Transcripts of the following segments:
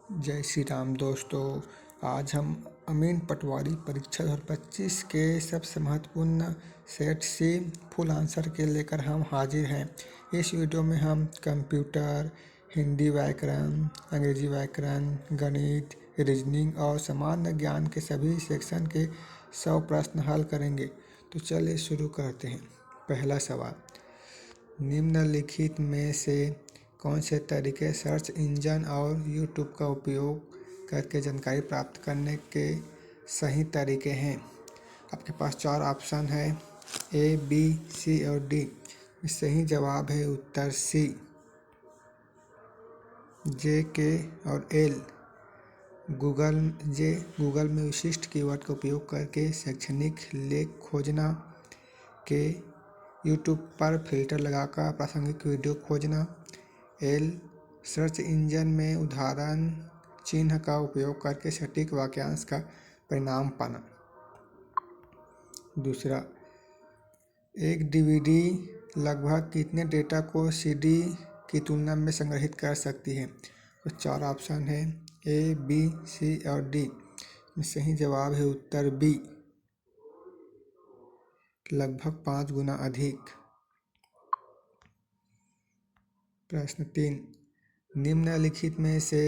जय श्री राम दोस्तों। आज हम अमीन पटवारी परीक्षा 2025 के सबसे महत्वपूर्ण सेट सी फुल आंसर के लेकर हम हाजिर हैं। इस वीडियो में हम कंप्यूटर, हिंदी व्याकरण, अंग्रेजी व्याकरण, गणित, रीजनिंग और सामान्य ज्ञान के सभी सेक्शन के 100 प्रश्न हल करेंगे। तो चलिए शुरू करते हैं। पहला सवाल, निम्नलिखित में से कौन से तरीके सर्च इंजन और यूट्यूब का उपयोग करके जानकारी प्राप्त करने के सही तरीके हैं? आपके पास 4 ऑप्शन है, ए, बी, सी और डी। सही जवाब है उत्तर सी, जे, के और एल। गूगल में विशिष्ट कीवर्ड का उपयोग करके शैक्षणिक लेख खोजना। के, यूट्यूब पर फिल्टर लगाकर प्रासंगिक वीडियो खोजना। एल, सर्च इंजन में उदाहरण चिन्ह का उपयोग करके सटीक वाक्यांश का परिणाम पाना। दूसरा, एक डीवीडी लगभग कितने डेटा को सीडी की तुलना में संग्रहित कर सकती है? तो 4 ऑप्शन है, ए, बी, सी और डी। सही जवाब है उत्तर बी, लगभग 5 गुना अधिक। प्रश्न 3, निम्नलिखित में से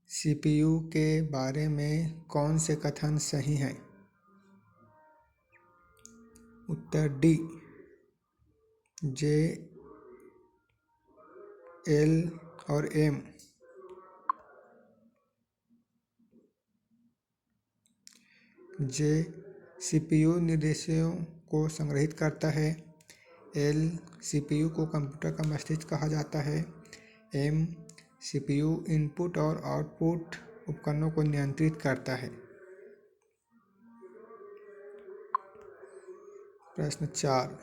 सीपीयू के बारे में कौन से कथन सही हैं? उत्तर डी, जे, एल और एम। जे, सीपीयू निर्देशों को संग्रहित करता है। एल, सीपीयू को कंप्यूटर का मस्तिष्क कहा जाता है। एम, सीपीयू इनपुट और आउटपुट उपकरणों को नियंत्रित करता है। प्रश्न 4,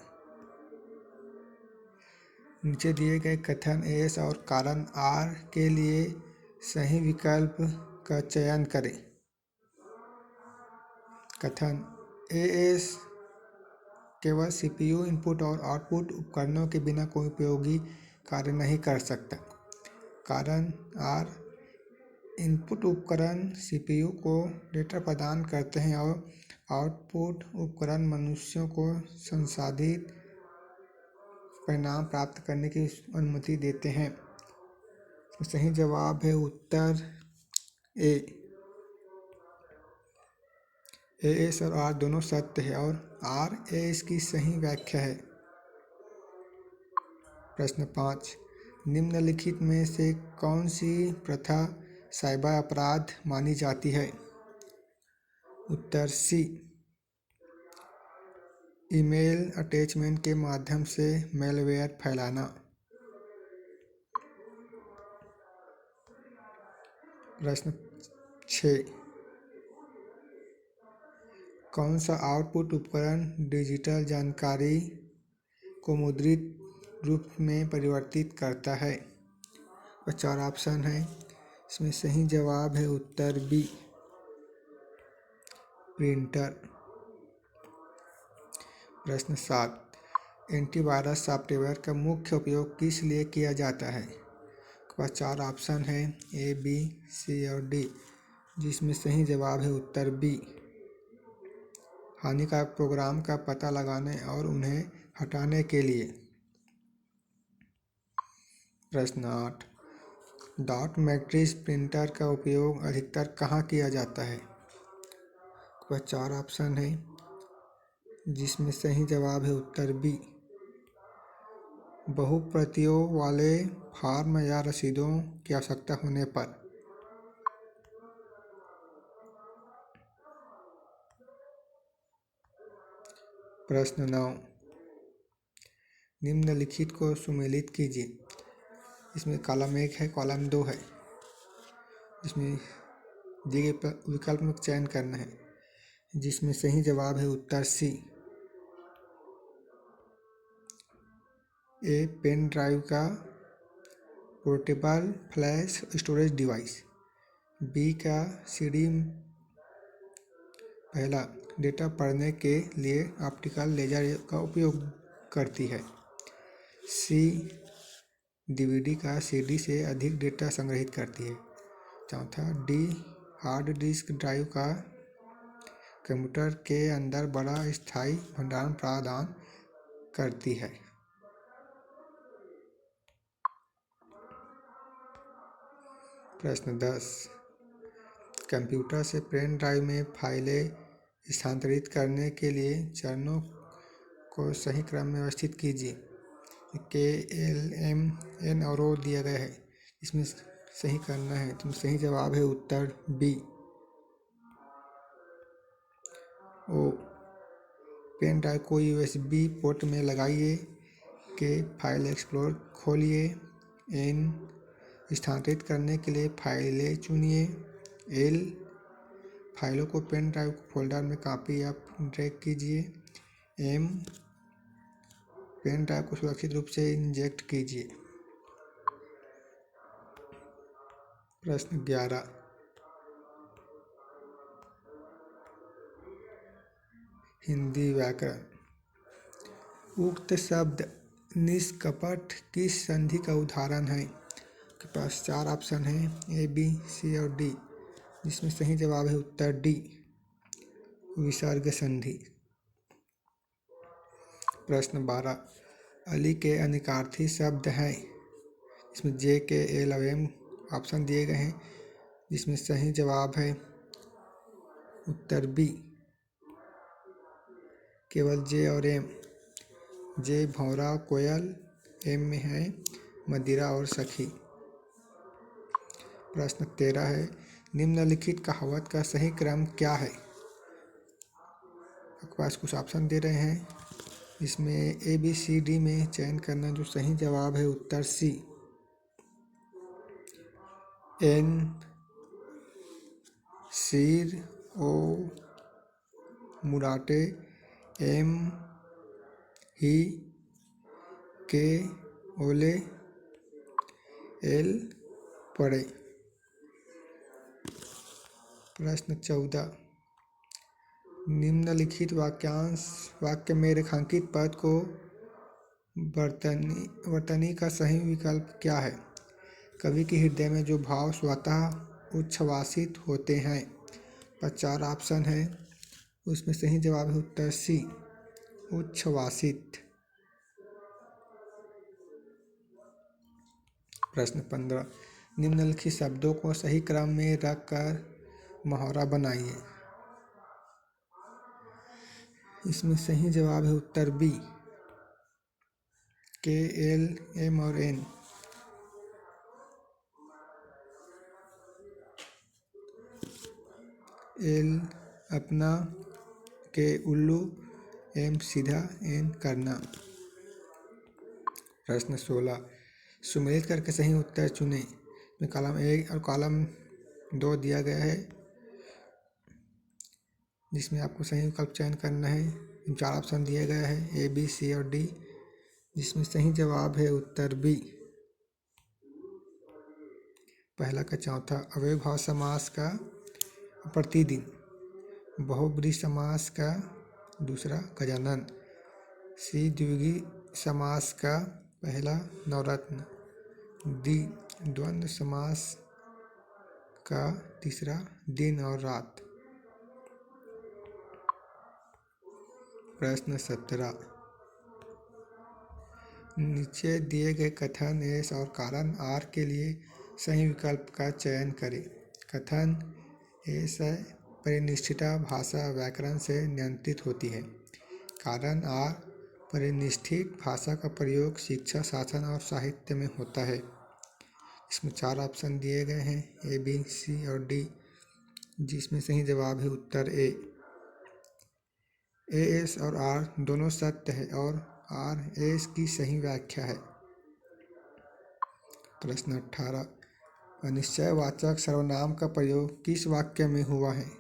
नीचे दिए गए कथन एस और कारण आर के लिए सही विकल्प का चयन करें। कथन एस केवल सीपीयू इनपुट और आउटपुट उपकरणों के बिना कोई उपयोगी कार्य नहीं कर सकता। कारण आर, इनपुट उपकरण सीपीयू को डेटा प्रदान करते हैं और आउटपुट उपकरण मनुष्यों को संसाधित परिणाम प्राप्त करने की अनुमति देते हैं। तो सही जवाब है उत्तर ए, एस और आर दोनों सत्य है और आर एस की सही व्याख्या है। प्रश्न 5, निम्नलिखित में से कौन सी प्रथा साइबर अपराध मानी जाती है? उत्तर सी, ईमेल अटैचमेंट के माध्यम से मैलवेयर फैलाना। प्रश्न 6, कौन सा आउटपुट उपकरण डिजिटल जानकारी को मुद्रित रूप में परिवर्तित करता है? 4 ऑप्शन है, इसमें सही जवाब है उत्तर बी, प्रिंटर। प्रश्न 7, एंटीवायरस सॉफ्टवेयर का मुख्य उपयोग किस लिए किया जाता है? 4 ऑप्शन है, ए, बी, सी और डी। जिसमें सही जवाब है उत्तर बी, हानिकारक प्रोग्राम का पता लगाने और उन्हें हटाने के लिए। प्रश्न 8, डॉट मैट्रिक्स प्रिंटर का उपयोग अधिकतर कहाँ किया जाता है? 4 ऑप्शन है, जिसमें सही जवाब है उत्तर बी, बहुप्रतियों वाले फॉर्म या रसीदों की आवश्यकता होने पर। प्रश्न 9, निम्नलिखित को सुमेलित कीजिए। इसमें कॉलम 1 है, कॉलम 2 है। इसमें दिए गए विकल्प में चयन करना है। जिसमें सही जवाब है उत्तर सी, ए, पेन ड्राइव का portable flash storage device. B का सीडी। पहला, डेटा पढ़ने के लिए ऑप्टिकल लेजर का उपयोग करती है। सी, डीवीडी का सीडी से अधिक डेटा संग्रहित करती है। चौथा डी, हार्ड डिस्क ड्राइव का कंप्यूटर के अंदर बड़ा स्थायी भंडारण प्रदान करती है। प्रश्न 10, कंप्यूटर से पेन ड्राइव में फाइलें स्थानांतरित करने के लिए चरणों को सही क्रम में व्यवस्थित कीजिए। के, एल, एम, एन और ओ दिया गया है, इसमें सही करना है। तो सही जवाब है उत्तर बी, ओ। पेन ड्राइव को यूएसबी पोर्ट में लगाइए। के, फाइल एक्सप्लोर खोलिए। एन, स्थानांतरित करने के लिए फाइलें चुनिए। एल, फाइलों को पेन ड्राइव फोल्डर में कॉपी या ड्रैग कीजिए। एम, पेन ड्राइव को सुरक्षित रूप से इंजेक्ट कीजिए। प्रश्न 11, हिंदी व्याकरण। उक्त शब्द निष्कपट किस संधि का उदाहरण है? आपके पास 4 ऑप्शन हैं, ए, बी, सी और डी, जिसमें सही जवाब है उत्तर डी, विसर्ग संधि। प्रश्न 12, अली के अनिकार्थी शब्द हैं। इसमें जे, के, एल और एम ऑप्शन दिए गए हैं, जिसमें सही जवाब है उत्तर बी, केवल जे और एम। जे भौरा कोयल, एम में है मदिरा और सखी। प्रश्न 13 है, निम्नलिखित कहावत का सही क्रम क्या है? आपके पास कुछ ऑप्शन दे रहे हैं, इसमें ए, बी, सी, डी में चयन करना। जो सही जवाब है उत्तर सी, एन सिर ओ मुराटे, एम ही के ओले, एल पड़े। प्रश्न 14, निम्नलिखित वाक्य में रेखांकित पद को वर्तनी का सही विकल्प क्या है? कवि के हृदय में जो भाव स्वतः उच्छ्वासित होते हैं। पर 4 ऑप्शन है, उसमें सही जवाब है उत्तर सी, उच्छ्वासित। प्रश्न 15, निम्नलिखित शब्दों को सही क्रम में रखकर मुहावरा बनाइए। इसमें सही जवाब है उत्तर बी, के, एल, एम और एन। एल अपना, के उल्लू, एम सीधा, एन करना। प्रश्न 16, सुमेलित करके सही उत्तर चुनें। में कॉलम 1 और कॉलम 2 दिया गया है, जिसमें आपको सही विकल्प चयन करना है। 4 ऑप्शन दिए गए हैं, ए, बी, सी और डी, जिसमें सही जवाब है उत्तर बी, पहला का चौथा। अव्ययभाव समास का प्रतिदिन। बहुब्रीहि समास का दूसरा गजानन। सी, द्विगुणी समास का पहला नवरत्न। डी, द्वंद्व समास का तीसरा दिन और रात। प्रश्न 17, नीचे दिए गए कथन एस और कारण आर के लिए सही विकल्प का चयन करें। कथन एस है, परिनिष्ठिता भाषा व्याकरण से नियंत्रित होती है। कारण आर, परिनिष्ठित भाषा का प्रयोग शिक्षा, शासन और साहित्य में होता है। इसमें 4 ऑप्शन दिए गए हैं, ए, बी, सी और डी, जिसमें सही जवाब है उत्तर ए। ए, एस और आर दोनों सत्य है और आर एस की सही व्याख्या है। प्रश्न 18, अनिश्चयवाचक सर्वनाम का प्रयोग किस वाक्य में हुआ है?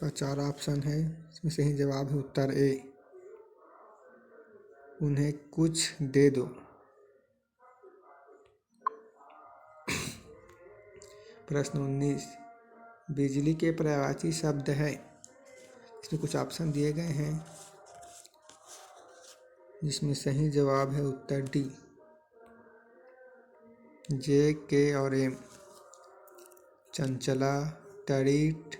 4 ऑप्शन है, इसमें सही जवाब है उत्तर ए, उन्हें कुछ दे दो। प्रश्न 19, बिजली के पर्यायवाची शब्द है। इसमें कुछ ऑप्शन दिए गए हैं, जिसमें सही जवाब है उत्तर डी, जे, के और एम। चंचला, तड़ित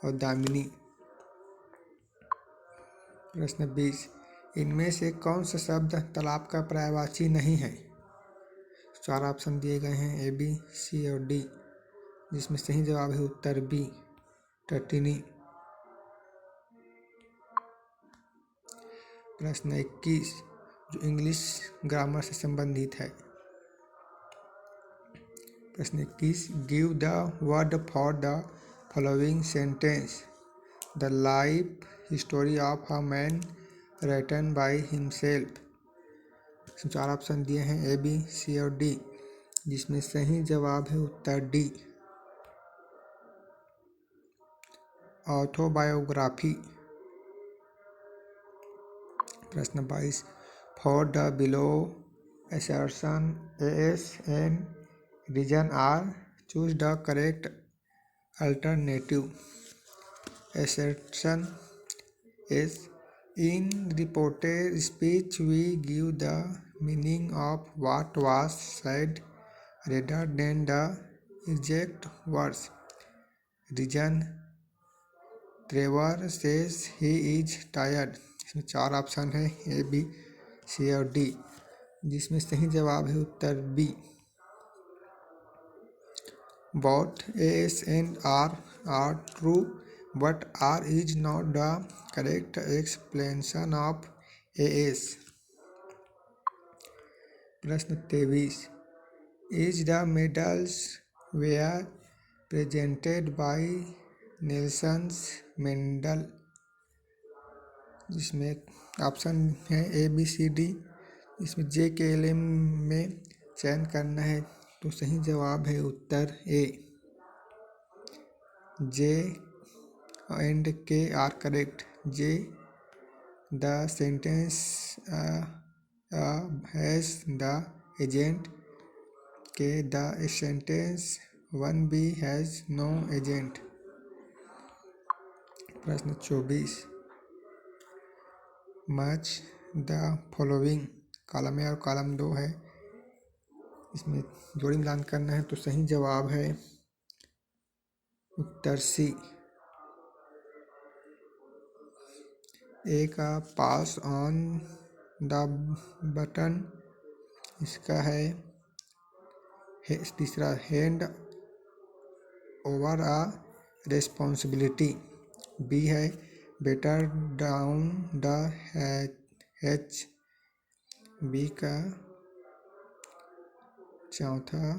और दामिनी। प्रश्न 20, इनमें से कौन सा शब्द तालाब का पर्यायवाची नहीं है? 4 ऑप्शन दिए गए हैं ए, बी, सी और डी, जिसमें सही जवाब है उत्तर बी, तटिनी। प्रश्न 21, जो इंग्लिश ग्रामर से संबंधित है। प्रश्न 21, give the word for the following sentence. The life history of a man written by himself. 4 option दिए हैं ए, बी, सी और डी, जिसमें सही जवाब है उत्तर डी, ऑटोबायोग्राफी। प्रश्न 22, for the below assertion S and reason R, choose the correct alternative. assertion is in reported speech we give the meaning of what was said rather than the exact words. Reason, Trevor says he is tired। इसमें 4 option है A, B, सी और D, जिसमें सही जवाब है उत्तर B, both S and R true but R is not the correct explanation of AS। प्रश्न 23, is the medals were presented by Nelson Mandela. जिसमें ऑप्शन है ए, बी, सी, डी, इसमें जे के एल एम में चयन करना है तो सही जवाब है उत्तर ए, जे and K are correct। J, the sentence has the agent। K, the sentence 1B has no agent। प्रश्न 24, match the following. Column A और कॉलम 2 है, इसमें जोड़ी मिलान करना है तो सही जवाब है उत्तर सी, ए का पास ऑन द बटन, इसका है तीसरा hand over a responsibility. B है better down the hatch. B का चौथा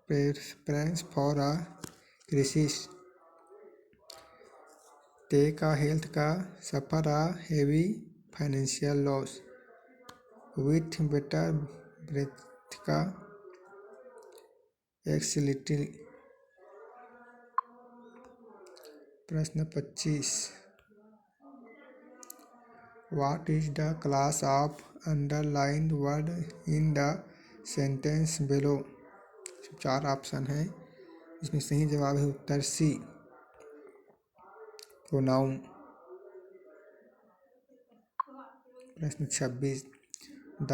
प्रेफरेंस फॉर अ क्रिसिस। ते का हेल्थ का सफर a heavy financial loss. With better breath का एक्सिलिटी। प्रश्न 25, what is the class of underlined word in the sentence below. 4 option है, इसमें सही जवाब है उत्तर सी, प्रोनाउन। प्रश्न 26, the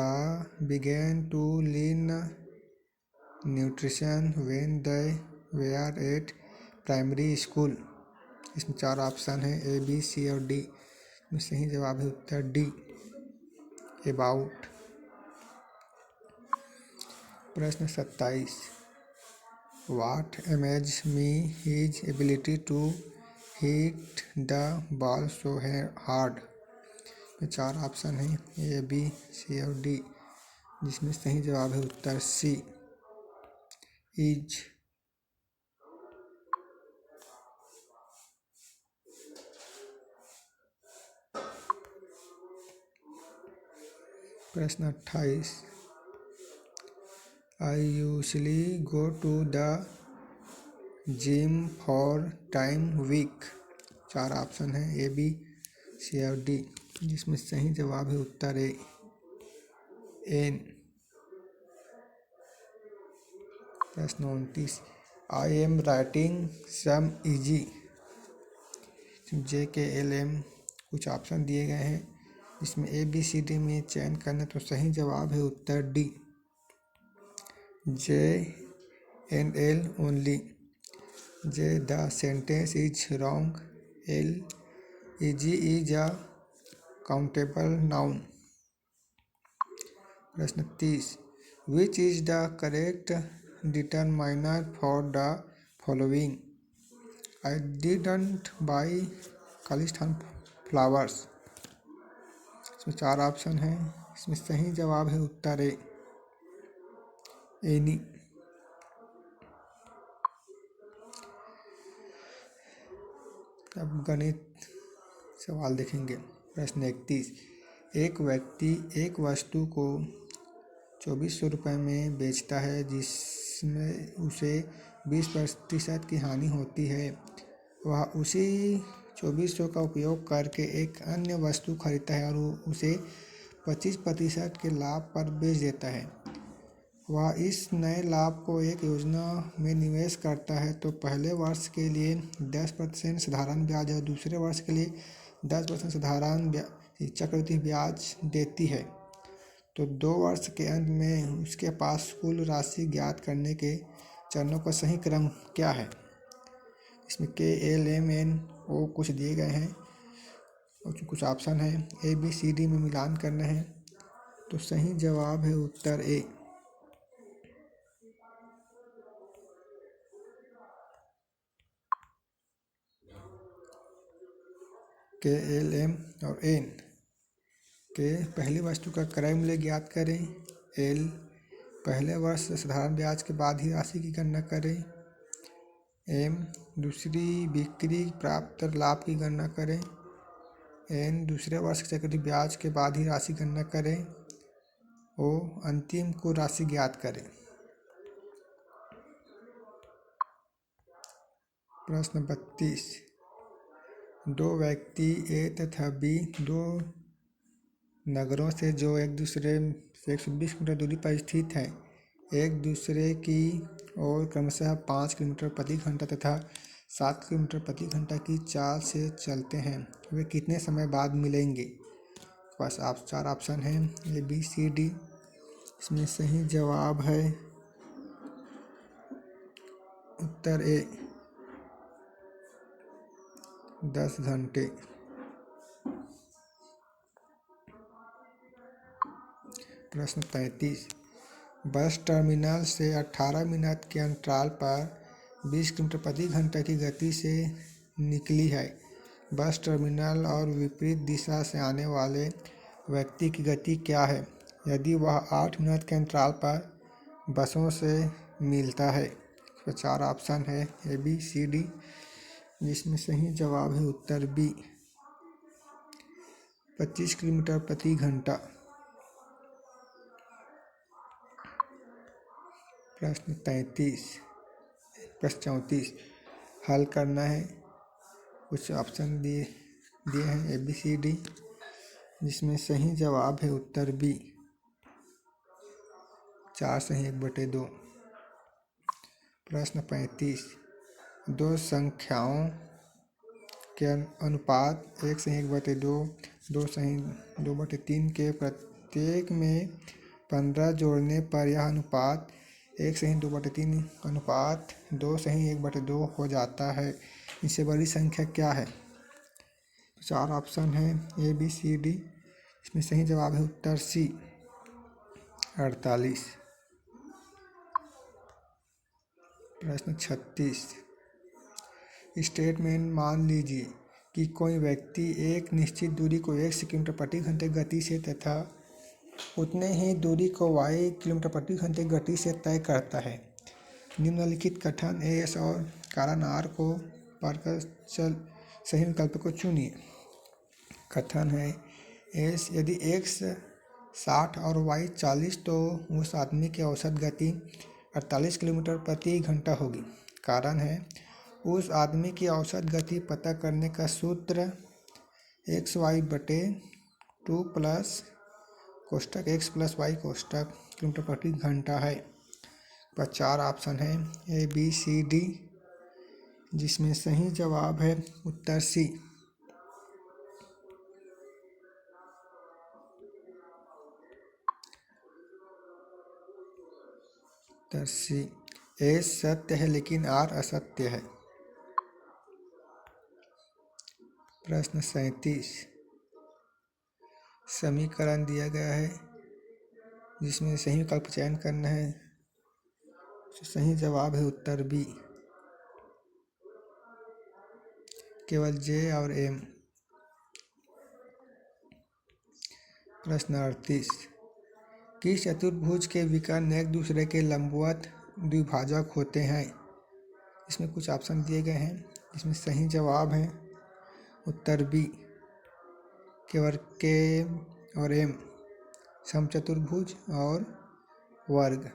begin to lean nutrition when they were at primary school. इसमें 4 ऑप्शन है ए, बी, सी और डी, इसमें सही जवाब है उत्तर डी, अबाउट। प्रश्न 27, what amaze me his ability to hit the ball so hard. 4 option है ए, बी, सी और डी, जिसमें सही जवाब है उत्तर सी, इज। प्रश्न 28, I usually go to the gym for time week. 4 option है ए, बी, सी और डी, जिसमें सही जवाब है उत्तर ए, एन। प्रश्न 29, I am writing some easy. J K L M कुछ ऑप्शन दिए गए हैं, इसमें ए, बी, सी, डी में चयन करना तो सही जवाब है उत्तर D, J and L only. J the sentence is wrong. L easy is a countable noun. प्रश्न 30, which is the correct determiner for the following? I didn't buy Khalistan flowers. इसमें 4 ऑप्शन है। इसमें सही जवाब है उत्तर ए, एनी। अब गणित सवाल देखेंगे। प्रश्न 31, एक व्यक्ति एक वस्तु को 2400 रुपये में बेचता है जिसमें उसे 20% की हानि होती है। वह उसी 2400 का उपयोग करके एक अन्य वस्तु खरीदता है और उसे 25% के लाभ पर बेच देता है। वह इस नए लाभ को एक योजना में निवेश करता है तो पहले वर्ष के लिए 10% साधारण ब्याज और दूसरे वर्ष के लिए 10% साधारण चक्रवृद्धि ब्याज देती है। तो 2 वर्ष के अंत में उसके पास कुल राशि ज्ञात करने के चरणों का सही क्रम क्या है? इसमें KLMNO कुछ दिए गए हैं और कुछ ऑप्शन है। ABCD में मिलान करना है। तो सही जवाब है उत्तर ए, KLM और N। के पहली वस्तु का क्रय मूल्य ज्ञात करें। L पहले वर्ष साधारण ब्याज के बाद ही राशि की गणना करें। M दूसरी बिक्री प्राप्त लाभ की गणना करें। N दूसरे वर्ष के चक्रवृद्धि ब्याज के बाद ही राशि गणना करें। O अंतिम को राशि ज्ञात करें। प्रश्न 32, 2 व्यक्ति A तथा B 2 नगरों से जो एक दूसरे से 120 किलोमीटर दूरी पर स्थित हैं, एक दूसरे की ओर क्रमशः 5 किलोमीटर प्रति घंटा तथा 7 किलोमीटर प्रति घंटा की चाल से चलते हैं। वे कितने समय बाद मिलेंगे? बस आप 4 ऑप्शन हैं, ABCD। इसमें सही जवाब है उत्तर ए, 10 घंटे। प्रश्न 33, बस टर्मिनल से 18 मिनट के अंतराल पर 20 किलोमीटर प्रति घंटा की गति से निकली है। बस टर्मिनल और विपरीत दिशा से आने वाले व्यक्ति की गति क्या है यदि वह 8 मिनट के अंतराल पर बसों से मिलता है? तो 4 ऑप्शन है, ABCD, जिसमें सही जवाब है उत्तर बी, 25 किलोमीटर प्रति घंटा। प्रश्न 34 हल करना है। कुछ ऑप्शन दिए हैं ABCD, जिसमें सही जवाब है उत्तर बी, 4 सही 1/2। प्रश्न 35, 2 संख्याओं के अनुपात 1 सही 1/2, 2 सही 2/3 के प्रत्येक में 15 जोड़ने पर यह अनुपात 1 सही 2/3 अनुपात 2 सही 1/2 हो जाता है। इससे बड़ी संख्या क्या है? 4 ऑप्शन है, ABCD। इसमें सही जवाब है उत्तर सी, 48। प्रश्न 36, स्टेटमेंट मान लीजिए कि कोई व्यक्ति एक निश्चित दूरी को 1 किलोमीटर प्रति घंटे गति से तथा उतने ही दूरी को y किलोमीटर प्रति घंटे गति से तय करता है। निम्नलिखित कथन S और कारण R को पढ़कर सही विकल्प को चुनिए। कथन है S, यदि x 60 और y 40 तो उस आदमी की औसत गति 48 किलोमीटर प्रति घंटा होगी। कारण है उस आदमी की औसत गति पता करने का सूत्र xy/2 प्लस कोष्टक x प्लस y कोष्टक किलोमीटर प्रति घंटा है। पर 4 ऑप्शन है, ABCD, जिसमें सही जवाब है उत्तर सी, उत्तर सी। S सत्य है लेकिन R असत्य है। प्रश्न 37 समीकरण दिया गया है जिसमें सही विकल्प चयन करना है। सही जवाब है उत्तर बी, केवल जे और एम। प्रश्न 38 किस चतुर्भुज के विकर्ण एक दूसरे के लंबवत द्विभाजक होते हैं? इसमें कुछ ऑप्शन दिए गए हैं। इसमें सही जवाब है उत्तर बी, केवल के और एम, समचतुर्भुज और वर्ग।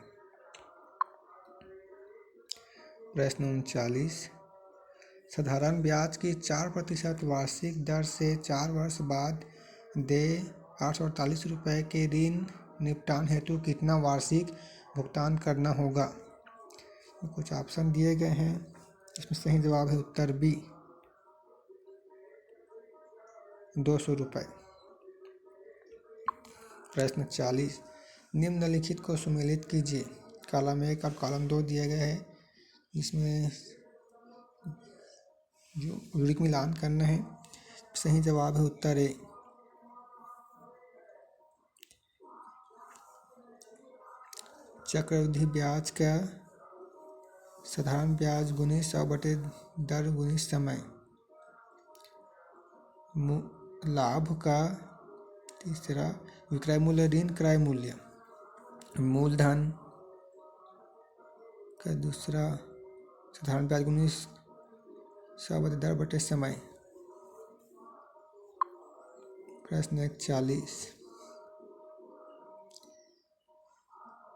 प्रश्न 39 साधारण ब्याज की 4% वार्षिक दर से 4 वर्ष बाद देय 848 रुपये के ऋण निपटान हेतु कितना वार्षिक भुगतान करना होगा? कुछ ऑप्शन दिए गए हैं। इसमें सही जवाब है उत्तर बी, 200 रुपये। प्रश्न 40 निम्नलिखित को सुमेलित कीजिए। कॉलम 1 और कॉलम 2 दिए गए हैं, इसमें जो ऋण मिलान करना है। सही जवाब है उत्तर ए, चक्रवृद्धि ब्याज का साधारण ब्याज गुणित 100 बटे दर गुणित समय। लाभ का तीसरा विक्रय मूल्य ऋण क्रय मूल्य। मूलधन का दूसरा साधारण ब्याज गुणित 100 बटे दर बटे समय। प्रश्न 41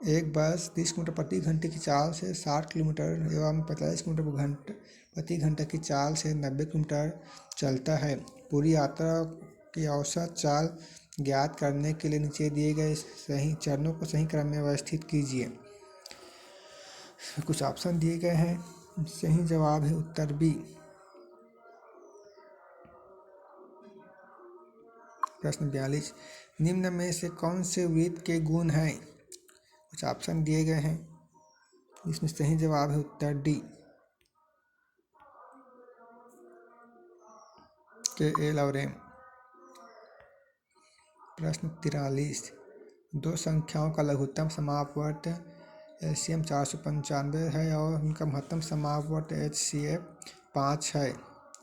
एक बस 30 किलोमीटर प्रति घंटे की चाल से 60 किलोमीटर एवं 45 किलोमीटर प्रति घंटे की चाल से 90 किलोमीटर चलता है। पूरी यात्रा की औसत चाल ज्ञात करने के लिए नीचे दिए गए सही चरणों को सही क्रम में व्यवस्थित कीजिए। कुछ ऑप्शन दिए गए हैं। सही जवाब है उत्तर बी। प्रश्न 42 निम्न में से कौन से वृत्त के गुण हैं? कुछ ऑप्शन दिए गए हैं। इसमें सही जवाब है उत्तर डी, के एल और एम। प्रश्न 43 दो संख्याओं का लघुत्तम समापवर्त LCM 495 है और उनका महत्तम समापवर्त HCF 5 है।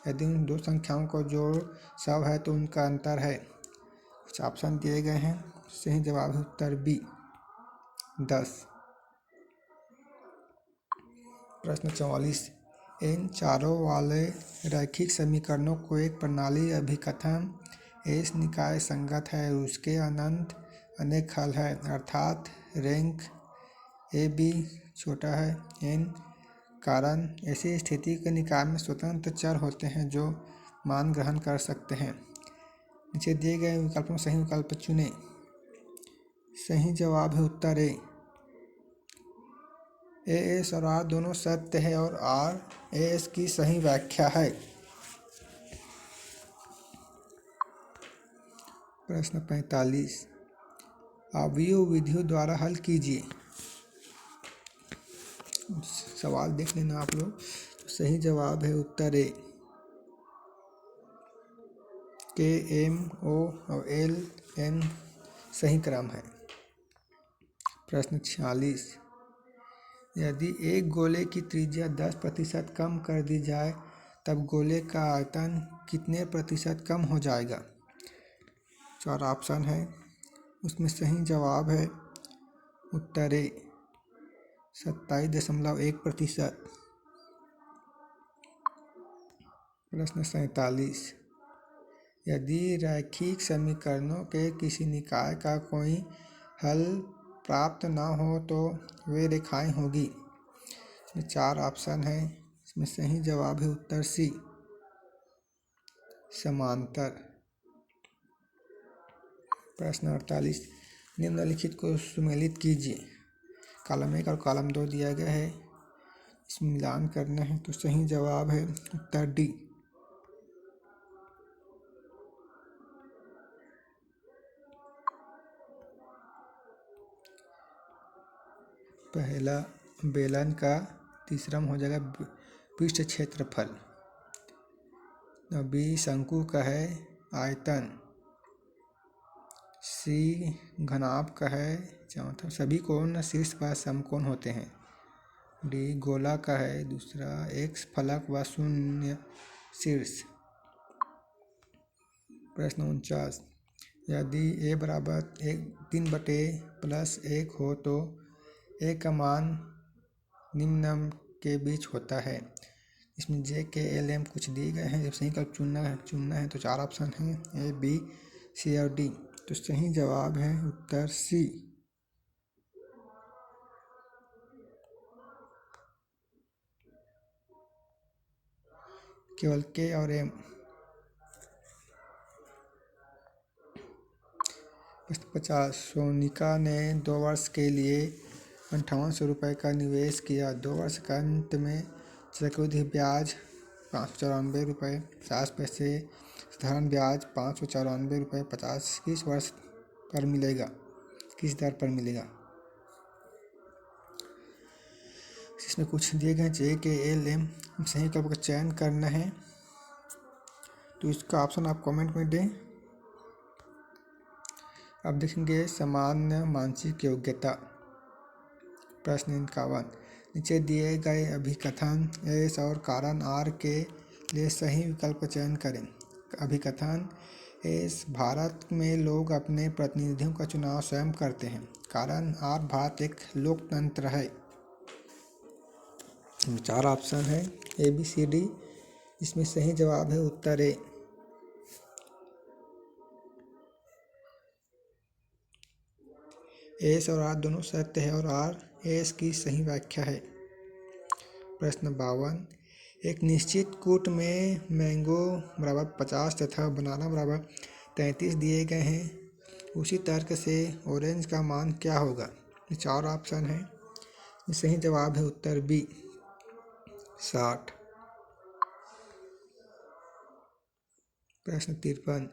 यदि उन दो संख्याओं को जोड़ 100 है तो उनका अंतर है। कुछ ऑप्शन दिए गए हैं। सही जवाब है उत्तर बी, 10। प्रश्न 44 इन चारों वाले रैखिक समीकरणों को एक प्रणाली अभिकथन एस निकाय संगत है, उसके अनंत अनेक हल है, अर्थात रैंक ए बी छोटा है एन। कारण ऐसी स्थिति के निकाय में स्वतंत्र चर होते हैं जो मान ग्रहण कर सकते हैं। नीचे दिए गए विकल्पों में सही विकल्प चुनें। सही जवाब है उत्तर ए, एस और आर दोनों सत्य है और आर एस की सही व्याख्या है। प्रश्न 45 अवयव विधियों द्वारा हल कीजिए। सवाल देख लेना आप लोग। सही जवाब है उत्तर ए, के एम ओ और एल एन सही क्रम है। प्रश्न 46 यदि एक गोले की त्रिज्या 10% कम कर दी जाए तब गोले का आयतन कितने प्रतिशत कम हो जाएगा? 4 ऑप्शन है, उसमें सही जवाब है उत्तर ए, 27.1%। प्रश्न 47 यदि रैखिक समीकरणों के किसी निकाय का कोई हल प्राप्त न हो तो वे रेखाएं होगी। इसमें 4 ऑप्शन है, इसमें सही जवाब है उत्तर सी, समांतर। प्रश्न 48 निम्नलिखित को सुमेलित कीजिए। कॉलम 1 और कॉलम 2 दिया गया है, इसमें मिलान करना है। तो सही जवाब है उत्तर डी। पहला बेलन का, तीसरा में हो जाएगा पृष्ठ क्षेत्रफल। बी शंकु का है आयतन, सी घनाभ का है चौथा सभी कोण शीर्ष पर समकोण होते हैं, डी गोला का है दूसरा एक्स फलक व शून्य शीर्ष। प्रश्न 49, यदि a बराबर 3/+1 हो तो a का मान निम्न के बीच होता है। इसमें j के l m कुछ दिए गए हैं। जब सही विकल्प चुनना है तो 4 ऑप्शन हैं A, B, C और D। तो सही जवाब है उत्तर C। केवल K और M। 50, सोनिका ने 2 वर्ष के लिए 5800 रुपये का निवेश किया। 2 वर्ष के अंत में चक्रवृद्धि ब्याज 594 रुपये 50 पैसे, साधारण ब्याज 594 रुपये 50 किस वर्ष पर मिलेगा, किस दर पर मिलेगा। इसमें कुछ दिए गए J, K, L, M। सही विकल्प का चयन करना है तो इसका ऑप्शन आप कमेंट में दें। अब देखेंगे सामान्य मानसिक योग्यता। प्रश्न 51, नीचे दिए गए अभिकथन एस और कारण आर के लिए सही विकल्प का चयन करें। अभिकथन एस, भारत में लोग अपने प्रतिनिधियों का चुनाव स्वयं करते हैं। कारण आर, भारत एक लोकतंत्र है। 4 ऑप्शन है A, B, C, D। इसमें सही जवाब है उत्तर ए। एस और आर दोनों सत्य है और आर एस की सही व्याख्या है। प्रश्न 52, एक निश्चित कूट में मैंगो बराबर 50 तथा बनाना बराबर 33 दिए गए हैं। उसी तर्क से ऑरेंज का मान क्या होगा। 4 ऑप्शन है। सही जवाब है उत्तर बी 60। प्रश्न 53,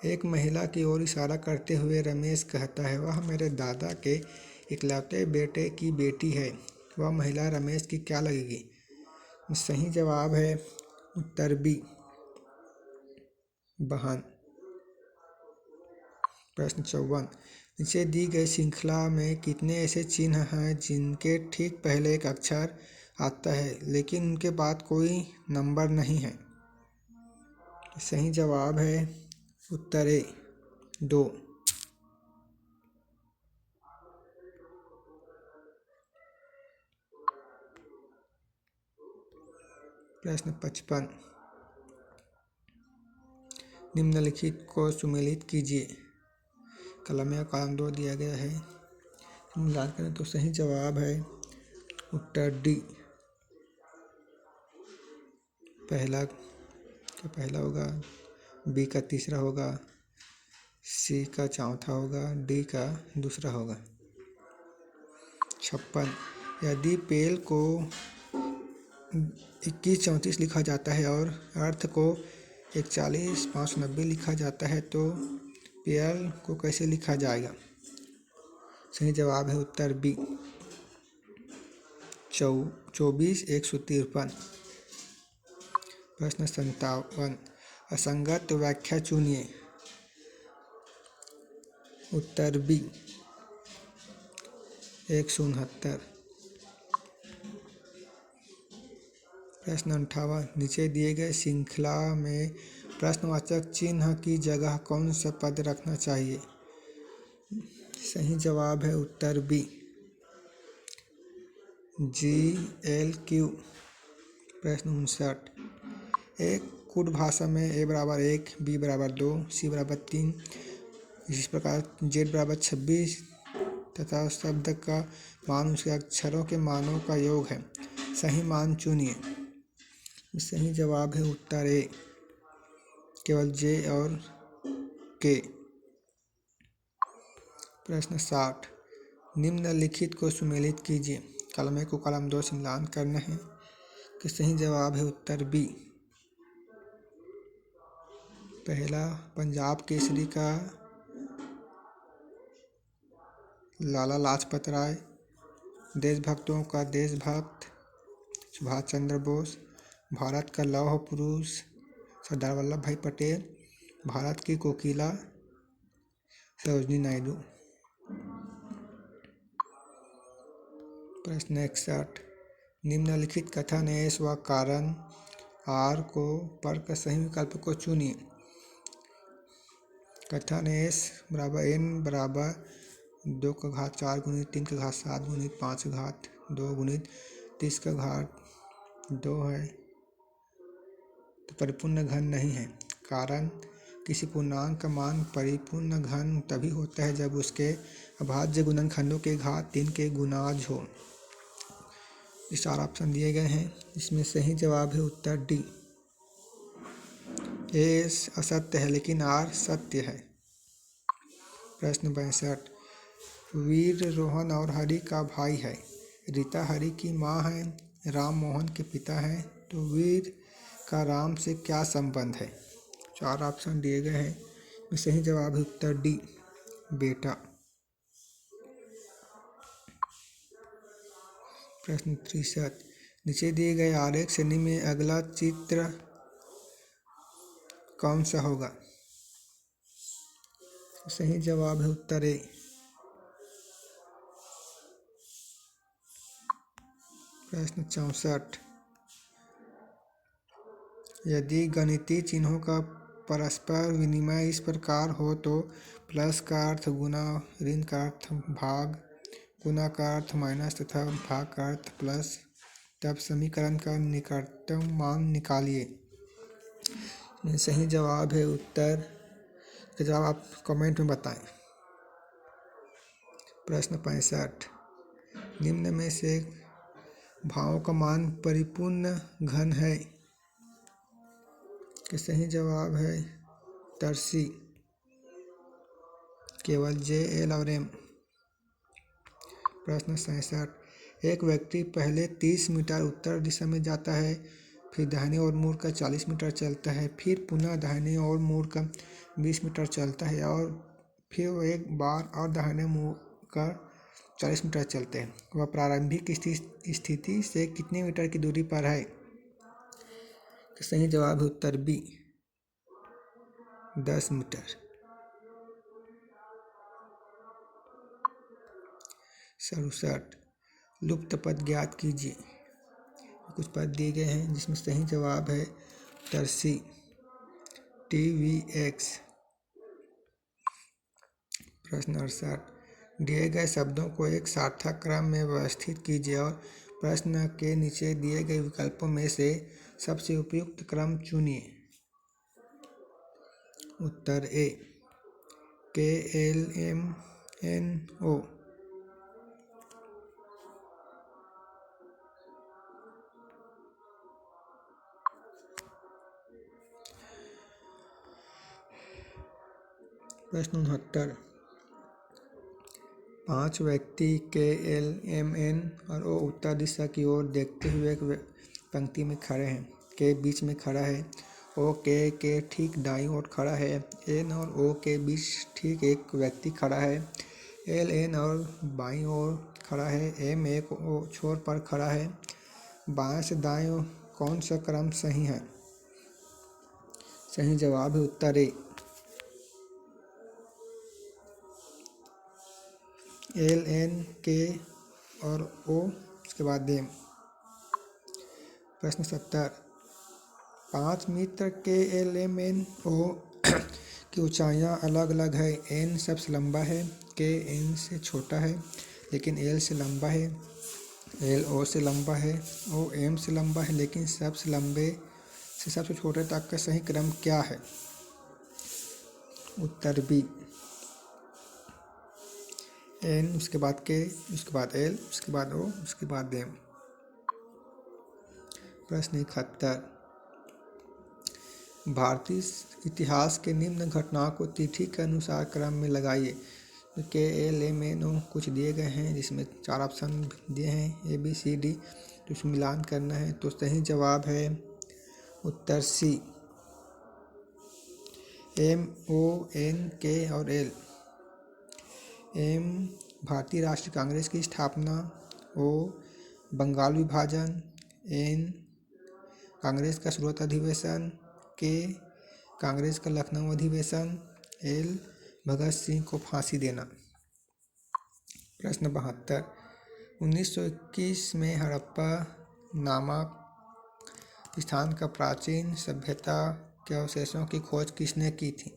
एक महिला की ओर इशारा करते हुए रमेश कहता है, वह मेरे दादा के इकलौते बेटे की बेटी है। वह महिला रमेश की क्या लगेगी। सही जवाब है उत्तर बी बहन। प्रश्न 54, नीचे दी गई श्रृंखला में कितने ऐसे चिन्ह हैं जिनके ठीक पहले एक अक्षर आता है लेकिन उनके बाद कोई नंबर नहीं है। सही जवाब है उत्तर ए 2। प्रश्न 55, निम्नलिखित को सुमेलित कीजिए। कलम या कॉलम 2 दिया गया है। मिलान करें तो सही जवाब है उत्तर डी। पहला का पहला होगा, बी का तीसरा होगा, सी का चौथा होगा, डी का दूसरा होगा। 56, यदि पेल को 2134 लिखा जाता है और अर्थ को 41590 लिखा जाता है तो पेल को कैसे लिखा जाएगा। सही जवाब है उत्तर बी 24 153। प्रश्न 57, असंगत व्याख्या चुनिए। उत्तर बी 169। प्रश्न 58, नीचे दिए गए श्रृंखला में प्रश्नवाचक चिन्ह की जगह कौन सा पद रखना चाहिए। सही जवाब है उत्तर बी GLQ। प्रश्न 59, एक कूट भाषा में A बराबर 1, B बराबर 2, C बराबर 3, इसी प्रकार Z बराबर 26 तथा शब्द का मान उसके अक्षरों के मानों का योग है। सही मान चुनिए। सही जवाब है उत्तर ए केवल J और K। प्रश्न 60, निम्नलिखित को सुमेलित कीजिए। कॉलम 1 को कॉलम 2 से मिलान करना है कि सही जवाब है उत्तर बी। पहला, पंजाब केसरी का लाला लाजपत राय, देशभक्तों का देशभक्त सुभाष चंद्र बोस, भारत का लौह पुरुष सरदार वल्लभ भाई पटेल, भारत की कोकिला सरोजिनी नायडू। प्रश्न 61, निम्नलिखित कथन एस व कारण आर को पर का सही विकल्प को चुनिए। कथन एस बराबर n बराबर 2 का घात 4 गुणित 3 का घात 7 गुणित 5 का घात 2 गुणित 30 का घात 2 है तो परिपूर्ण घन नहीं है। कारण किसी पूर्णांक का मान परिपूर्ण घन तभी होता है जब उसके अभाज्य गुणनखंडों के घात 3 के गुणाज हो। ये 4 ऑप्शन दिए गए हैं, इसमें सही जवाब है उत्तर डी। एस असत्य है लेकिन आर सत्य है। प्रश्न 62, वीर रोहन और हरि का भाई है। रीता हरि की माँ है, राम मोहन के पिता हैं, तो वीर का राम से क्या संबंध है। 4 ऑप्शन दिए गए हैं, सही जवाब है उत्तर डी, बेटा। प्रश्न 63, नीचे दिए गए आरेख श्रेणी में अगला चित्र कौन सा होगा। सही जवाब है उत्तर ए। प्रश्न 64, यदि गणितीय चिन्हों का परस्पर विनिमय इस प्रकार हो तो प्लस का अर्थ गुना, ऋण का अर्थ भाग, गुना का अर्थ माइनस तथा भाग का अर्थ प्लस, तब समीकरण का निकटतम मान निकालिए। सही जवाब है उत्तर का जवाब आप कमेंट में बताएं। प्रश्न 65, निम्न में से भावों का मान परिपूर्ण घन है। कि सही जवाब है उत्तर सी, केवल जे, एल और एम। प्रश्न 67, एक व्यक्ति पहले 30 मीटर उत्तर दिशा में जाता है, फिर दाहिने ओर मुड़ कर 40 मीटर चलता है, फिर पुनः दाहिने ओर मुड़ कर 20 मीटर चलता है और फिर वो एक बार और दाहिने मुड़ कर 40 मीटर चलते हैं। वह प्रारंभिक स्थिति से कितने मीटर की दूरी पर है। सही जवाब है उत्तर बी, 10 मीटर। 67, लुप्त पद ज्ञात कीजिए। कुछ पद दिए गए हैं जिसमें सही जवाब है उत्तर सी, TVX। प्रश्न 68, दिए गए शब्दों को एक सार्थक क्रम में व्यवस्थित कीजिए और प्रश्न के नीचे दिए गए विकल्पों में से सबसे उपयुक्त क्रम चुनिए। उत्तर ए, KLMNO। प्रश्न 69, 5 व्यक्ति KLMN और O उत्तर दिशा की ओर देखते हुए एक पंक्ति में खड़े हैं। के बीच में खड़ा है, O के ठीक दाईं ओर खड़ा है, N और O के बीच ठीक एक व्यक्ति खड़ा है, L N और बाईं ओर खड़ा है, M एक छोर पर खड़ा है। बाएं से दाएं कौन सा क्रम सही है। सही जवाब है उत्तर ए, L N K और O उसके बाद M। प्रश्न 70, 5 मित्र KLMNO की ऊंचाइयां अलग अलग है। N सबसे लंबा है, K N से छोटा है लेकिन L से लंबा है, L O से लंबा है, O M से लंबा है लेकिन सबसे लंबे से सबसे छोटे तक का सही क्रम क्या है। उत्तर बी, N उसके बाद K उसके बाद L उसके बाद O उसके बाद M। प्रश्न 71, भारतीय इतिहास के निम्न घटनाओं को तिथि के अनुसार क्रम में लगाइए। KLMNO कुछ दिए गए हैं जिसमें 4 ऑप्शन दिए हैं ABCD, तो उसमें मिलान करना है। तो सही जवाब है उत्तर सी, MONK और L। M भारतीय राष्ट्रीय कांग्रेस की स्थापना, O बंगाल विभाजन, N कांग्रेस का शुरुआत अधिवेशन, के कांग्रेस का लखनऊ अधिवेशन। एल भगत सिंह को फांसी देना। प्रश्न 72। 1921 में हड़प्पा नामक स्थान का प्राचीन सभ्यता के अवशेषों की खोज किसने की थी?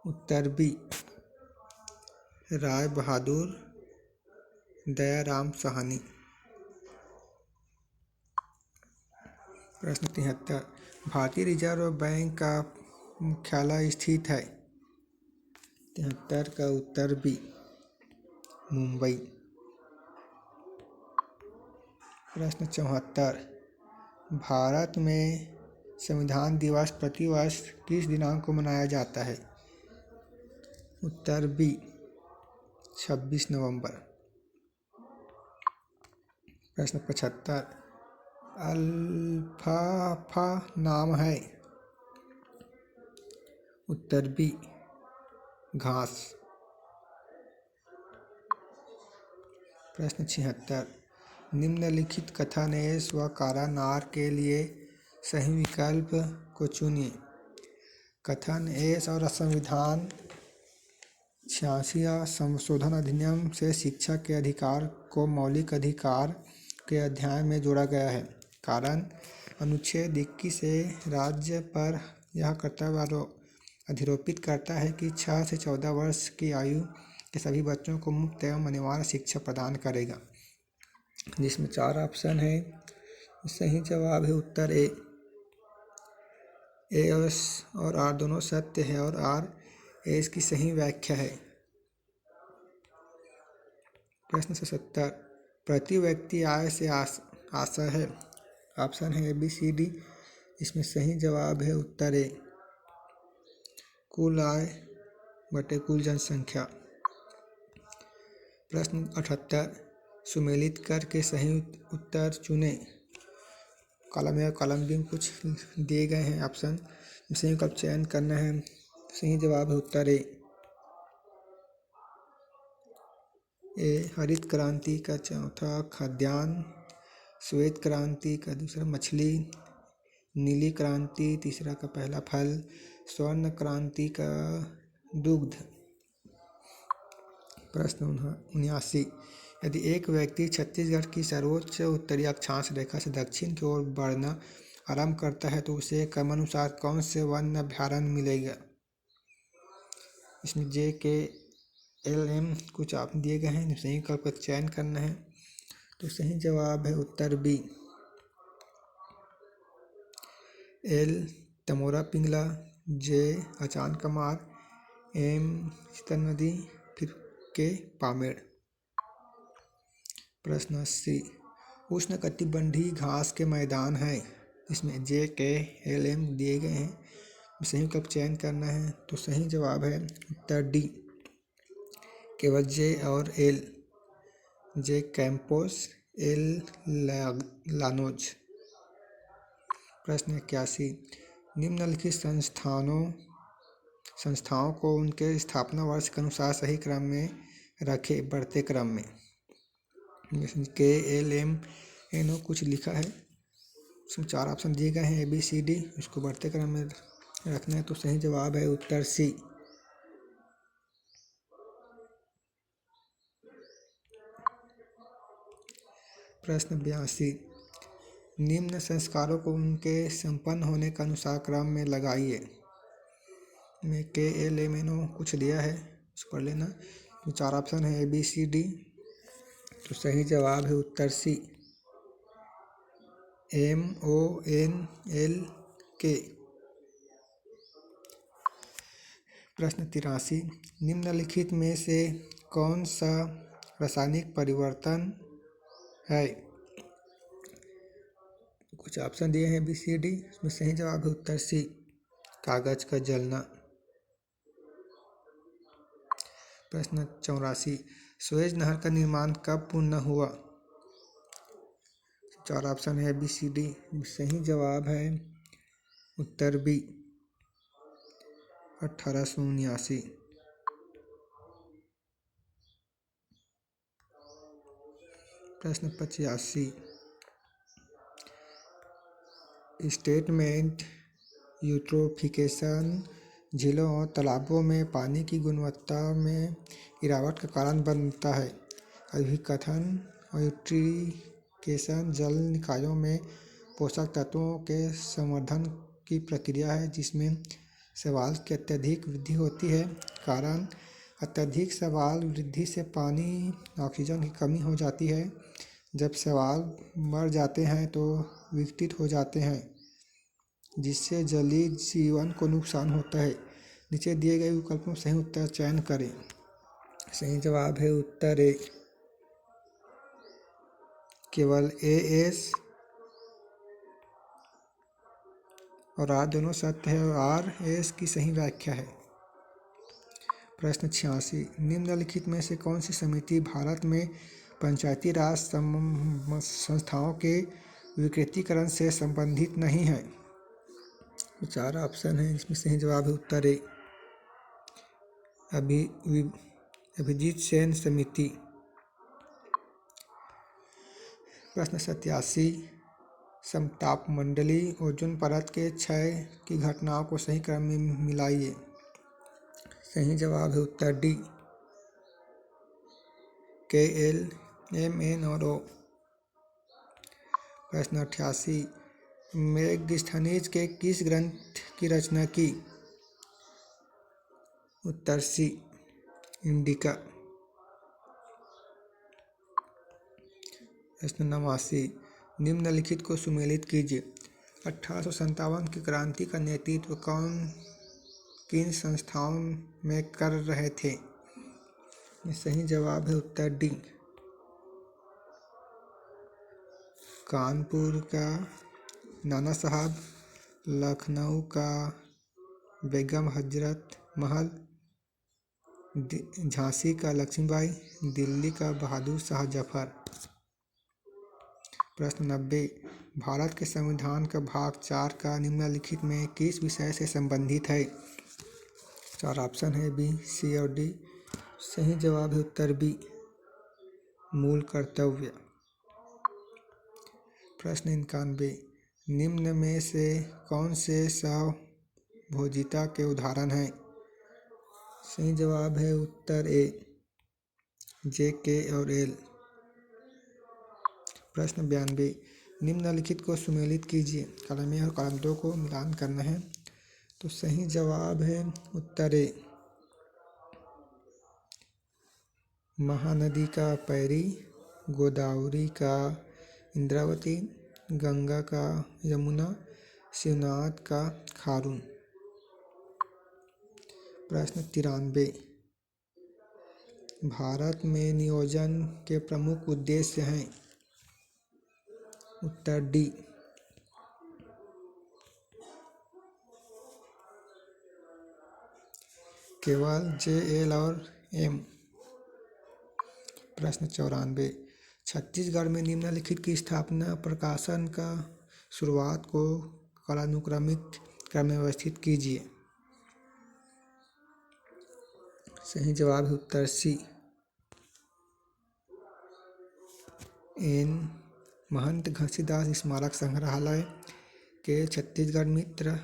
उत्तर बी राय बहादुर दयाराम साहनी। प्रश्न 73। भारतीय रिजर्व बैंक का मुख्यालय स्थित है? 73 का उत्तर बी मुंबई। प्रश्न 74। भारत में संविधान दिवस प्रतिवर्ष किस दिनांक को मनाया जाता है? उत्तर बी 26 नवंबर। प्रश्न 75। अल्फाफा नाम है? उत्तर बी घास। प्रश्न 76। निम्नलिखित कथन एस व कारण आर के लिए सही विकल्प को चुनिए। कथन एस और संविधान 86 संशोधन अधिनियम से शिक्षा के अधिकार को मौलिक अधिकार के अध्याय में जोड़ा गया है। कारण अनुच्छेद 21 से राज्य पर यह कर्तव्य अधिरोपित करता है कि 6 से 14 वर्ष की आयु के सभी बच्चों को मुफ्त एवं अनिवार्य शिक्षा प्रदान करेगा। जिसमें 4 ऑप्शन है। सही जवाब है उत्तर ए। एस और आर दोनों सत्य है और आर एस की सही व्याख्या है। प्रश्न 77। प्रति व्यक्ति आय से आशा है? ऑप्शन है ए बी सी डी। इसमें सही जवाब है उत्तर ए कुल आय बटे कुल जनसंख्या। प्रश्न 78। सुमेलित करके सही उत्तर चुने। कॉलम ए और कॉलम बी में कुछ दिए गए हैं ऑप्शन, सही का चयन करना है। सही जवाब है उत्तर ए हरित क्रांति का चौथा खाद्यान्न, श्वेत क्रांति का दूसरा मछली, नीली क्रांति तीसरा का पहला फल, स्वर्ण क्रांति का दुग्ध। प्रश्न 79। यदि एक व्यक्ति छत्तीसगढ़ की सर्वोच्च उत्तरी अक्षांश रेखा से दक्षिण की ओर बढ़ना आरंभ करता है तो उसे क्रमानुसार कौन से वन्य अभयारण्य मिलेगा? इसमें जे के एल एम कुछ आप दिए गए हैं। सही विकल्प का चयन करना है। तो सही जवाब है उत्तर बी एल तमोरा पिंगला, जे अचान कमार, एम चितल नदी, फिर के पामेड़। प्रश्न 80। उष्णकटिबंधीय घास के मैदान है? इसमें जे के एल एम दिए गए हैं। सही विकल्प चयन करना है। तो सही जवाब है उत्तर डी केवल जे और एल। जे कैंपोस, एल लानोज। प्रश्न 81। निम्नलिखित संस्थाओं को उनके स्थापना वर्ष के अनुसार सही क्रम में रखे बढ़ते क्रम में। के एल एम एन ओ कुछ लिखा है। इसमें 4 ऑप्शन दिए गए हैं ए बी सी डी। इसको बढ़ते क्रम में रखना है। तो सही जवाब है उत्तर सी। प्रश्न 82। निम्न संस्कारों को उनके संपन्न होने के अनुसार क्रम में लगाइए। में के एल एम एन ओ कुछ दिया है, उसको पढ़ लेना। तो 4 ऑप्शन है ए बी सी डी। तो सही जवाब है उत्तर C M O N L K. प्रश्न 83। निम्नलिखित में से कौन सा रासायनिक परिवर्तन है? कुछ ऑप्शन दिए हैं बी सी डी। इसमें सही जवाब है उत्तर सी कागज का जलना। प्रश्न 84। सुएज नहर का निर्माण कब पूर्ण हुआ? 4 ऑप्शन है बी सी डी। सही जवाब है उत्तर बी 1879। प्रश्न 85। स्टेटमेंट यूट्रोफिकेशन झीलों और तालाबों में पानी की गुणवत्ता में गिरावट का कारण बनता है। अभिकथन यूट्रिफिकेशन जल निकायों में पोषक तत्वों के संवर्धन की प्रक्रिया है जिसमें शैवाल की अत्यधिक वृद्धि होती है। कारण अत्यधिक शैवाल वृद्धि से पानी ऑक्सीजन की कमी हो जाती है। जब शैवाल मर जाते हैं तो विघटित हो जाते हैं जिससे जलीय जीवन को नुकसान होता है। नीचे दिए गए विकल्पों में सही उत्तर चयन करें। सही जवाब है उत्तर ए। केवल ए एस और आर दोनों सत्य है और आर एस की सही व्याख्या है। प्रश्न 86 निम्नलिखित में से कौन सी समिति भारत में पंचायती राज संस्थाओं के विकेंद्रीकरण से संबंधित नहीं है। 4 ऑप्शन है जिसमें सही जवाब है उत्तर ए। अभिजीत सेन समिति। प्रश्न 87 समतापमंडली ओजोन परत के क्षय की घटनाओं को सही क्रम में मिलाइए। सही जवाब है उत्तर डी के एल एम एन और ओ। प्रश्न 88 मेगस्थनीज के किस ग्रंथ की रचना की। उत्तर सी इंडिका। प्रश्न 89 निम्नलिखित को सुमेलित कीजिए। 1857 की क्रांति का नेतृत्व किन संस्थाओं में कर रहे थे। सही जवाब है उत्तर डी कानपुर का नाना साहब, लखनऊ का बेगम हजरत महल, झांसी का लक्ष्मीबाई, दिल्ली का बहादुर शाह जफर। प्रश्न 90 भारत के संविधान का भाग 4 का निम्नलिखित में किस विषय से संबंधित है। 4 ऑप्शन है बी सी और डी। सही जवाब है उत्तर बी मूल कर्तव्य। प्रश्न 91 निम्न में से कौन से सहभोजिता के उदाहरण हैं। सही जवाब है उत्तर ए जे के और एल। प्रश्न 92 निम्नलिखित को सुमेलित कीजिए। कॉलम ए और कॉलम 2 को मिलान करना है। तो सही जवाब है उत्तर ए महानदी का पैरी, गोदावरी का इंद्रावती, गंगा का यमुना, शिवनाथ का खारून। प्रश्न 93 भारत में नियोजन के प्रमुख उद्देश्य हैं। उत्तर डी केवल जे एल और एम। प्रश्न 94 छत्तीसगढ़ में निम्नलिखित की स्थापना प्रकाशन का शुरुआत को कालानुक्रमिक क्रम में व्यवस्थित कीजिए। सही जवाब है उत्तर सी एन महंत घसीदास स्मारक संग्रहालय के छत्तीसगढ़ मित्र,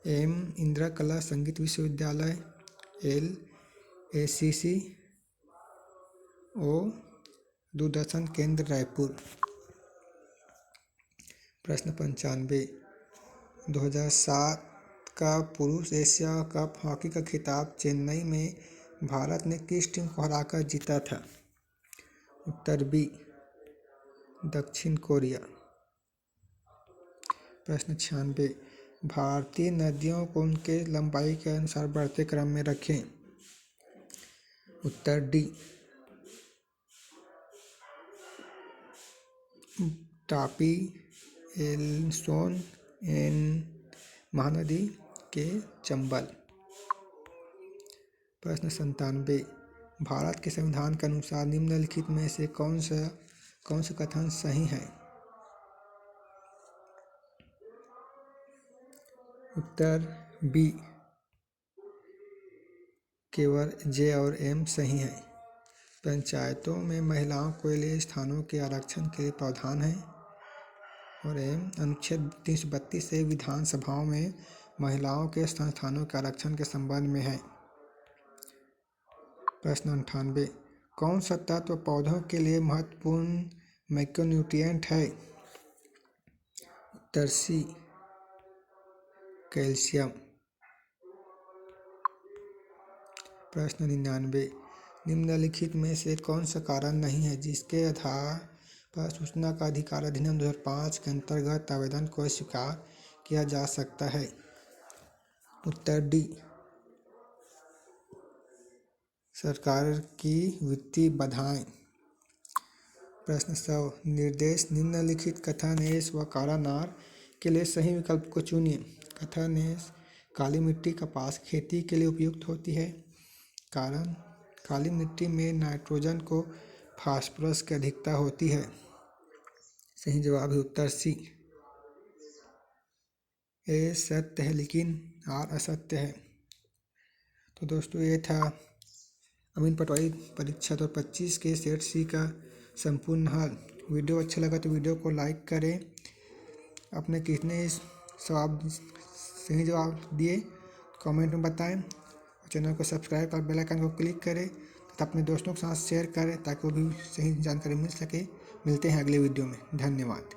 एम इंदिरा कला संगीत विश्वविद्यालय, एल ACC ओ दूरदर्शन केंद्र रायपुर। प्रश्न 95 2007 का पुरुष एशिया कप हॉकी का खिताब चेन्नई में भारत ने किस टीम को हराकर जीता था। उत्तर बी दक्षिण कोरिया। प्रश्न 96 भारतीय नदियों को उनके लंबाई के अनुसार बढ़ते क्रम में रखें। उत्तर डी तापी, एल्सोन एन महानदी के चंबल। प्रश्न 97 भारत के संविधान के अनुसार निम्नलिखित में से कौन सा कथन सही है। उत्तर बी केवल जे और एम सही है। पंचायतों में महिलाओं के लिए स्थानों के आरक्षण के लिए प्रावधान है। और अनुच्छेद 332 से विधानसभाओं में महिलाओं के संस्थानों के आरक्षण के संबंध में है। प्रश्न 98, कौन सा तत्व पौधों के लिए महत्वपूर्ण मैक्रोन्यूट्रिएंट है? उत्तर सी, कैल्शियम। प्रश्न 99, निम्नलिखित में से कौन सा कारण नहीं है जिसके आधार पर सूचना का अधिकार अधिनियम 2005 के अंतर्गत आवेदन को स्वीकार किया जा सकता है? उत्तर डी, सरकार की वित्तीय बाधाएं। प्रश्न 100, निर्देश निम्नलिखित कथानेश व कारानार के लिए सही विकल्प को चुनिए। कथानेश काली मिट्टी कपास खेती के लिए उपयुक्त होती है। कारण, काली मिट्टी में नाइट्रोजन को फास्फोरस की अधिकता होती है। सही जवाब है उत्तर सी। ए सत्य है लेकिन आर असत्य है। तो दोस्तों ये था अमीन पटवारी परीक्षा 2025 के सेट सी का संपूर्ण हल। वीडियो अच्छा लगा तो वीडियो को लाइक करें। अपने कितने सही जवाब दिए कमेंट में बताएं। चैनल को सब्सक्राइब कर बेल आइकन को क्लिक करें तथा अपने दोस्तों के साथ शेयर करें ताकि वो भी सही जानकारी मिल सके। मिलते हैं अगले वीडियो में। धन्यवाद।